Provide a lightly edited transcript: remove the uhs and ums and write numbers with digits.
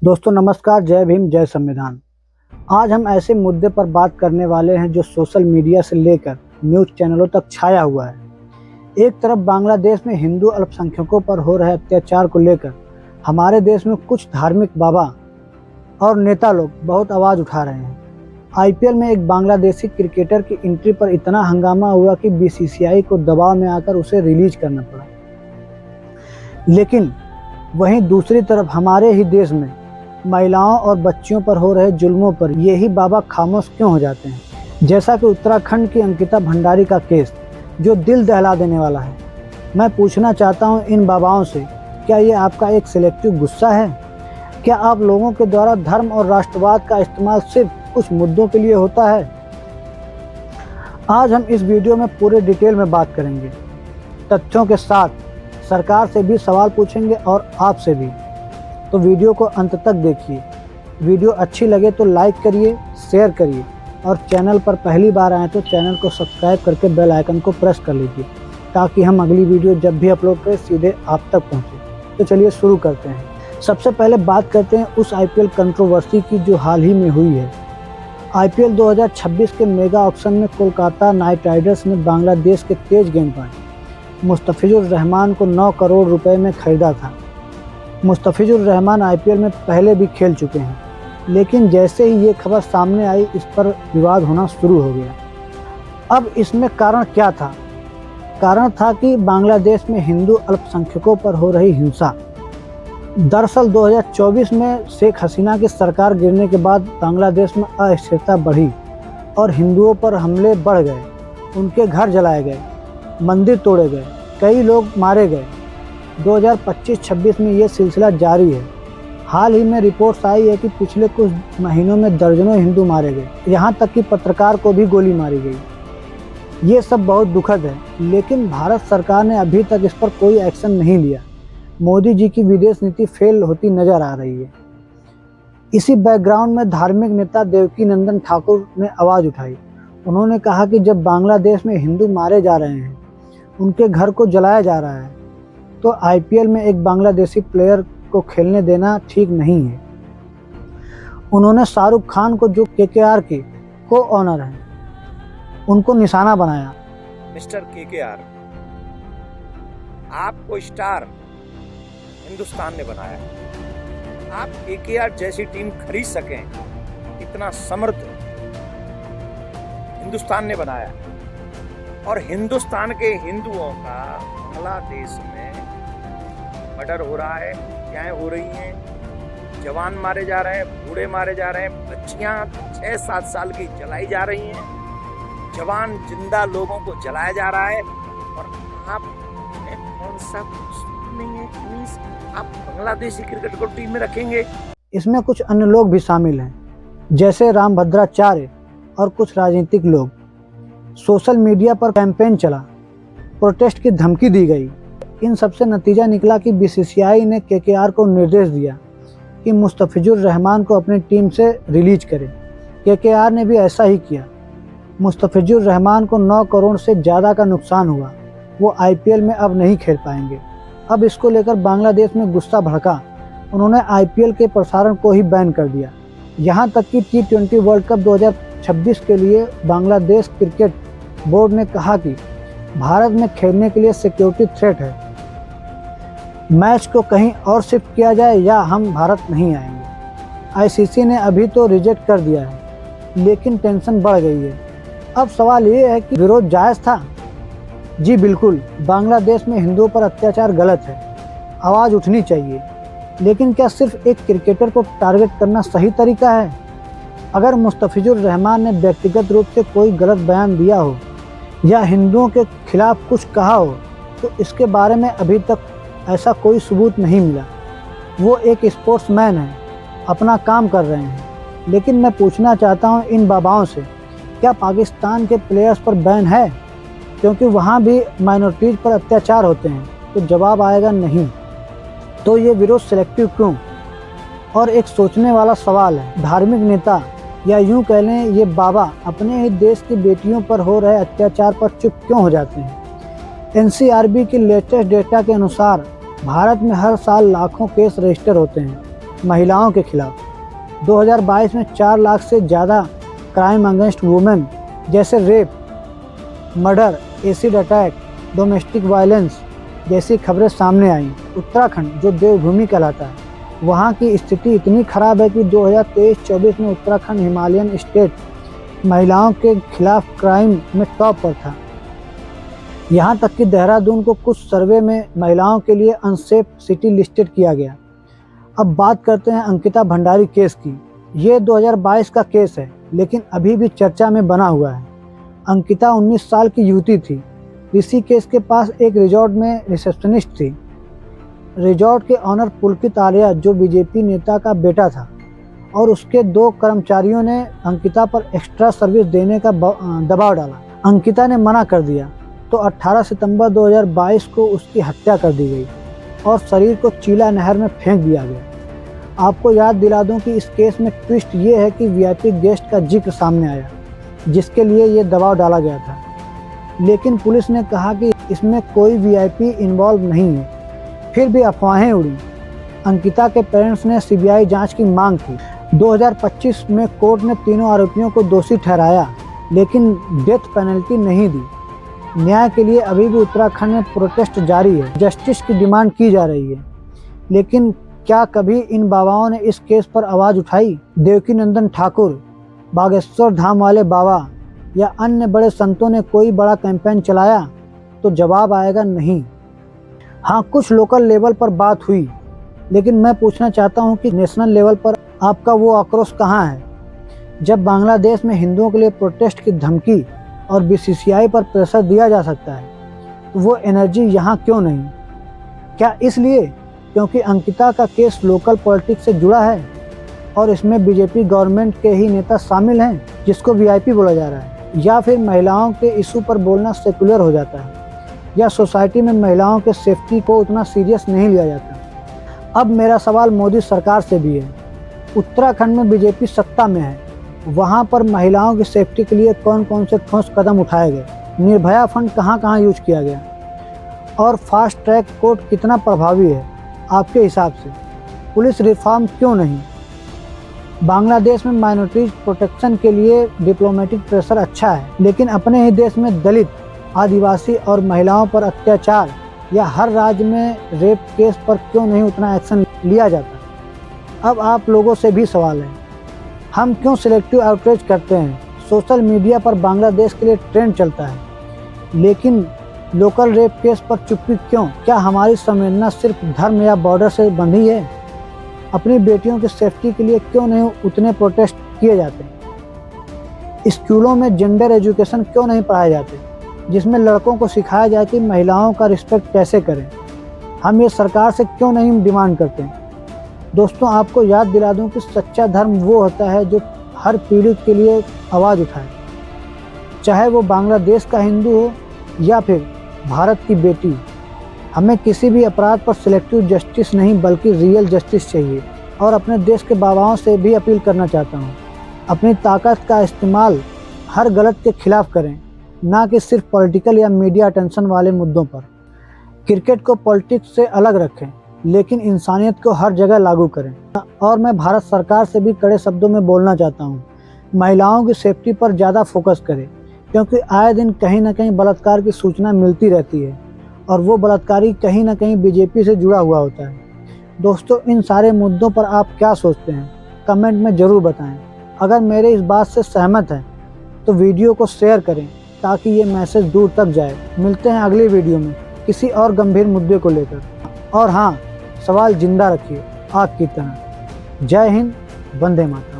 दोस्तों नमस्कार, जय भीम, जय संविधान। आज हम ऐसे मुद्दे पर बात करने वाले हैं जो सोशल मीडिया से लेकर न्यूज़ चैनलों तक छाया हुआ है। एक तरफ बांग्लादेश में हिंदू अल्पसंख्यकों पर हो रहे अत्याचार को लेकर हमारे देश में कुछ धार्मिक बाबा और नेता लोग बहुत आवाज़ उठा रहे हैं। आईपीएल में एक बांग्लादेशी क्रिकेटर की एंट्री पर इतना हंगामा हुआ कि बीसीसीआई को दबाव में आकर उसे रिलीज करना पड़ा। लेकिन वहीं दूसरी तरफ हमारे ही देश में महिलाओं और बच्चियों पर हो रहे जुल्मों पर यही बाबा खामोश क्यों हो जाते हैं। जैसा कि उत्तराखंड की अंकिता भंडारी का केस जो दिल दहला देने वाला है। मैं पूछना चाहता हूं इन बाबाओं से, क्या ये आपका एक सिलेक्टिव गुस्सा है? क्या आप लोगों के द्वारा धर्म और राष्ट्रवाद का इस्तेमाल सिर्फ कुछ मुद्दों के लिए होता है? आज हम इस वीडियो में पूरे डिटेल में बात करेंगे, तथ्यों के साथ सरकार से भी सवाल पूछेंगे और आपसे भी। तो वीडियो को अंत तक देखिए। वीडियो अच्छी लगे तो लाइक करिए, शेयर करिए और चैनल पर पहली बार आए तो चैनल को सब्सक्राइब करके बेल आइकन को प्रेस कर लीजिए ताकि हम अगली वीडियो जब भी अपलोड करें सीधे आप तक पहुंचे। तो चलिए शुरू करते हैं। सबसे पहले बात करते हैं उस आईपीएल कंट्रोवर्सी की जो हाल ही में हुई है। आईपीएल 2026 के मेगा ऑक्शन में कोलकाता नाइट राइडर्स ने बांग्लादेश के तेज गेंदबाज मुस्तफिजुर रहमान को 9 करोड़ रुपए में खरीदा था। मुस्तफिजुर रहमान आईपीएल में पहले भी खेल चुके हैं, लेकिन जैसे ही ये खबर सामने आई इस पर विवाद होना शुरू हो गया। अब इसमें कारण क्या था? कारण था कि बांग्लादेश में हिंदू अल्पसंख्यकों पर हो रही हिंसा। दरअसल 2024 में शेख हसीना की सरकार गिरने के बाद बांग्लादेश में अस्थिरता बढ़ी और हिंदुओं पर हमले बढ़ गए। उनके घर जलाए गए, मंदिर तोड़े गए, कई लोग मारे गए। 2025-26 में ये सिलसिला जारी है। हाल ही में रिपोर्ट्स आई है कि पिछले कुछ महीनों में दर्जनों हिंदू मारे गए, यहाँ तक कि पत्रकार को भी गोली मारी गई। ये सब बहुत दुखद है, लेकिन भारत सरकार ने अभी तक इस पर कोई एक्शन नहीं लिया। मोदी जी की विदेश नीति फेल होती नजर आ रही है। इसी बैकग्राउंड में धार्मिक नेता देवकी नंदन ठाकुर ने आवाज़ उठाई। उन्होंने कहा कि जब बांग्लादेश में हिंदू मारे जा रहे हैं, उनके घर को जलाया जा रहा है, तो आईपीएल में एक बांग्लादेशी प्लेयर को खेलने देना ठीक नहीं है। उन्होंने शाहरुख खान को, जो केकेआर के को ऑनर हैं, उनको निशाना बनाया। मिस्टर केकेआर, आपको स्टार हिंदुस्तान ने बनाया। आप केकेआर जैसी टीम खरीद सकें, इतना समृद्ध हिंदुस्तान ने बनाया। और हिंदुस्तान के हिंदुओं का बांग्लादेश में मर्डर हो रहा है, हत्याएं हो रही हैं, जवान मारे जा रहे हैं, बूढ़े मारे जा रहे हैं, बच्चियां 6-7 साल की जलाई जा रही हैं, जवान जिंदा लोगों को जलाया जा रहा है। और आप कौन सा नहीं है प्लीज आप बांग्लादेशी क्रिकेट को टीम में रखेंगे? इसमें कुछ अन्य लोग भी शामिल हैं, जैसे रामभद्राचार्य और कुछ राजनीतिक लोग। सोशल मीडिया पर कैंपेन चला, प्रोटेस्ट की धमकी दी गई। इन सबसे नतीजा निकला कि बीसीसीआई ने केकेआर को निर्देश दिया कि मुस्तफिजुर रहमान को अपनी टीम से रिलीज करें। केकेआर ने भी ऐसा ही किया। मुस्तफिजुर रहमान को 9 करोड़ से ज़्यादा का नुकसान हुआ। वो आईपीएल में अब नहीं खेल पाएंगे। अब इसको लेकर बांग्लादेश में गुस्सा भड़का। उन्होंने आईपीएल के प्रसारण को ही बैन कर दिया। यहाँ तक कि T20 वर्ल्ड कप 2026 के लिए बांग्लादेश क्रिकेट बोर्ड ने कहा कि भारत में खेलने के लिए सिक्योरिटी थ्रेट है, मैच को कहीं और शिफ्ट किया जाए या हम भारत नहीं आएंगे। आईसीसी ने अभी तो रिजेक्ट कर दिया है, लेकिन टेंशन बढ़ गई है। अब सवाल ये है कि विरोध जायज़ था? जी बिल्कुल, बांग्लादेश में हिंदुओं पर अत्याचार गलत है, आवाज़ उठनी चाहिए। लेकिन क्या सिर्फ एक क्रिकेटर को टारगेट करना सही तरीका है? अगर मुस्तफिजुर रहमान ने व्यक्तिगत रूप से कोई गलत बयान दिया हो या हिंदुओं के खिलाफ कुछ कहा हो, तो इसके बारे में अभी तक ऐसा कोई सबूत नहीं मिला। वो एक स्पोर्ट्समैन है, अपना काम कर रहे हैं। लेकिन मैं पूछना चाहता हूँ इन बाबाओं से, क्या पाकिस्तान के प्लेयर्स पर बैन है? क्योंकि वहाँ भी माइनॉरिटीज़ पर अत्याचार होते हैं। तो जवाब आएगा नहीं। तो ये विरोध सिलेक्टिव क्यों? और एक सोचने वाला सवाल है, धार्मिक नेता या यूं कह लें ये बाबा अपने ही देश की बेटियों पर हो रहे अत्याचार पर चुप क्यों हो जाते हैं? एनसीआरबी की लेटेस्ट डेटा के अनुसार भारत में हर साल लाखों केस रजिस्टर होते हैं, महिलाओं के खिलाफ। 2022 में 4 लाख से ज़्यादा क्राइम अगेंस्ट वुमेन जैसे rape, murder, acid attack, domestic violence जैसी खबरें सामने आईं। उत्तराखंड, जो देवभूमि कहलाता है, वहाँ की स्थिति इतनी खराब है कि 2023-24 में उत्तराखंड हिमालयन स्टेट महिलाओं के खिलाफ क्राइम में टॉप पर था। यहाँ तक कि देहरादून को कुछ सर्वे में महिलाओं के लिए अनसेफ सिटी लिस्टेड किया गया। अब बात करते हैं अंकिता भंडारी केस की। ये 2022 का केस है, लेकिन अभी भी चर्चा में बना हुआ है। अंकिता 19 साल की युवती थी। ऋषिकेश के पास एक रिजॉर्ट में रिसेप्शनिस्ट थी। रिजॉर्ट के ऑनर पुलकित आर्या, जो बीजेपी नेता का बेटा था, और उसके 2 कर्मचारियों ने अंकिता पर एक्स्ट्रा सर्विस देने का दबाव डाला। अंकिता ने मना कर दिया तो 18 सितंबर 2022 को उसकी हत्या कर दी गई और शरीर को चीला नहर में फेंक दिया गया। आपको याद दिला दूं कि इस केस में ट्विस्ट ये है कि वीआईपी गेस्ट का जिक्र सामने आया, जिसके लिए ये दबाव डाला गया था, लेकिन पुलिस ने कहा कि इसमें कोई वीआईपी इन्वॉल्व नहीं है। फिर भी अफवाहें उड़ी। अंकिता के पेरेंट्स ने सीबीआई जांच की मांग की। 2025 में कोर्ट ने तीनों आरोपियों को दोषी ठहराया, लेकिन डेथ पेनल्टी नहीं दी। न्याय के लिए अभी भी उत्तराखंड में प्रोटेस्ट जारी है। जस्टिस की डिमांड की जा रही है, लेकिन क्या कभी इन बाबाओं ने इस केस पर आवाज़ उठाई? देवकी नंदन ठाकुर, बागेश्वर धाम वाले बाबा या अन्य बड़े संतों ने कोई बड़ा कैंपेन चलाया? तो जवाब आएगा नहीं। हाँ, कुछ लोकल लेवल पर बात हुई, लेकिन मैं पूछना चाहता हूँ कि नेशनल लेवल पर आपका वो आक्रोश कहाँ है? जब बांग्लादेश में हिंदुओं के लिए प्रोटेस्ट की धमकी और बीसीसीआई पर प्रेशर दिया जा सकता है, तो वो एनर्जी यहाँ क्यों नहीं? क्या इसलिए क्योंकि अंकिता का केस लोकल पॉलिटिक्स से जुड़ा है और इसमें बीजेपी गवर्नमेंट के ही नेता शामिल हैं, जिसको वीआईपी बोला जा रहा है? या फिर महिलाओं के इशू पर बोलना सेकुलर हो जाता है, या सोसाइटी में महिलाओं के सेफ्टी को उतना सीरियस नहीं लिया जाता? अब मेरा सवाल मोदी सरकार से भी है। उत्तराखंड में बीजेपी सत्ता में है, वहाँ पर महिलाओं की सेफ्टी के लिए कौन कौन से ठोस कदम उठाए गए? निर्भया फंड कहाँ कहाँ यूज किया गया? और फास्ट ट्रैक कोर्ट कितना प्रभावी है आपके हिसाब से? पुलिस रिफॉर्म क्यों नहीं? बांग्लादेश में माइनॉरिटीज प्रोटेक्शन के लिए डिप्लोमेटिक प्रेशर अच्छा है, लेकिन अपने ही देश में दलित, आदिवासी और महिलाओं पर अत्याचार या हर राज्य में रेप केस पर क्यों नहीं उतना एक्शन लिया जाता? अब आप लोगों से भी सवाल है, हम क्यों सिलेक्टिव आउटरीच करते हैं? सोशल मीडिया पर बांग्लादेश के लिए ट्रेंड चलता है, लेकिन लोकल रेप केस पर चुप्पी क्यों? क्या हमारी संवेदना सिर्फ धर्म या बॉर्डर से बंधी है? अपनी बेटियों की सेफ्टी के लिए क्यों नहीं उतने प्रोटेस्ट किए जाते? स्कूलों में जेंडर एजुकेशन क्यों नहीं पढ़ाए जाते, जिसमें लड़कों को सिखाया जाए कि महिलाओं का रिस्पेक्ट कैसे करें? हम ये सरकार से क्यों नहीं डिमांड करते? दोस्तों, आपको याद दिला दूं कि सच्चा धर्म वो होता है जो हर पीड़ित के लिए आवाज़ उठाए, चाहे वो बांग्लादेश का हिंदू हो या फिर भारत की बेटी। हमें किसी भी अपराध पर सिलेक्टिव जस्टिस नहीं, बल्कि रियल जस्टिस चाहिए। और अपने देश के बाबाओं से भी अपील करना चाहता हूँ, अपनी ताकत का इस्तेमाल हर गलत के खिलाफ करें, ना कि सिर्फ पॉलिटिकल या मीडिया अटेंशन वाले मुद्दों पर। क्रिकेट को पॉलिटिक्स से अलग रखें, लेकिन इंसानियत को हर जगह लागू करें। और मैं भारत सरकार से भी कड़े शब्दों में बोलना चाहता हूँ, महिलाओं की सेफ्टी पर ज़्यादा फोकस करें, क्योंकि आए दिन कहीं ना कहीं बलात्कार की सूचना मिलती रहती है और वो बलात्कारी कहीं ना कहीं बीजेपी से जुड़ा हुआ होता है। दोस्तों, इन सारे मुद्दों पर आप क्या सोचते हैं? कमेंट में ज़रूर बताएं। अगर मेरे इस बात से सहमत हैं तो वीडियो को शेयर करें, ताकि ये मैसेज दूर तक जाए। मिलते हैं अगली वीडियो में किसी और गंभीर मुद्दे को लेकर। और हाँ, सवाल जिंदा रखिए आग की तरह। जय हिंद, वंदे मातरम।